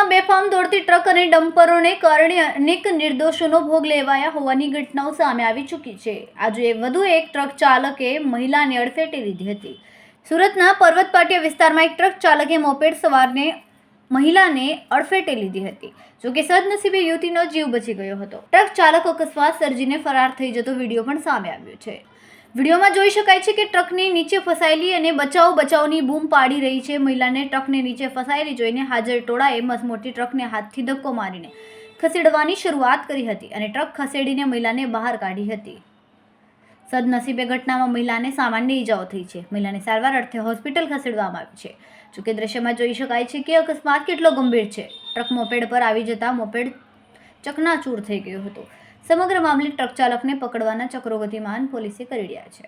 સુરતમાં બેફામ દોડતી ટ્રક અને ડમ્પરોને કારણે અનેક નિર્દોષોનો ભોગ લેવાયા હોવાની ઘટનાઓ સામે આવી ચૂકી છે. આજે વધુ એક ટ્રક ચાલકે મહિલાને અડફેટે લીધી હતી. સુરતના પર્વત પાટિયા વિસ્તારમાં એક ટ્રક ચાલકે મોપેડ સવારને મહિલાને અડફેટે લીધી હતી. જોકે સદનસીબે યુવતીનો જીવ બચી ગયો હતો. ટ્રક ચાલક અકસ્માત સર્જીને ફરાર થઈ જતો વિડીયો પણ સામે આવ્યો છે. વિડીયોમાં જોઈ શકાય છે કે ટ્રકની નીચે ફસાયેલી અને બચાવની બૂમ પાડી રહી છે. મહિલાને ટ્રકની નીચે ફસાયેલી જોઈને હાજર ટોળાએ મસમોટી ટ્રકને હાથથી ધક્કો મારીને ખસેડવાની શરૂઆત કરી હતી અને ટ્રક ખસેડીને મહિલાને બહાર કાઢી હતી. સદનસીબે ઘટનામાં મહિલાને સામાન્ય ઈજાઓ થઈ છે. મહિલાને સારવાર અર્થે હોસ્પિટલ ખસેડવામાં આવી છે. જોકે દ્રશ્યમાં જોઈ શકાય છે કે અકસ્માત કેટલો ગંભીર છે. ટ્રક મોપેડ પર આવી જતા મોપેડ ચકનાચૂર થઈ ગયો હતો. સમગ્ર મામલે ટ્રક ચાલકને પકડવાના ચક્રો ગતિમાન પોલીસે કરી રહ્યા છે.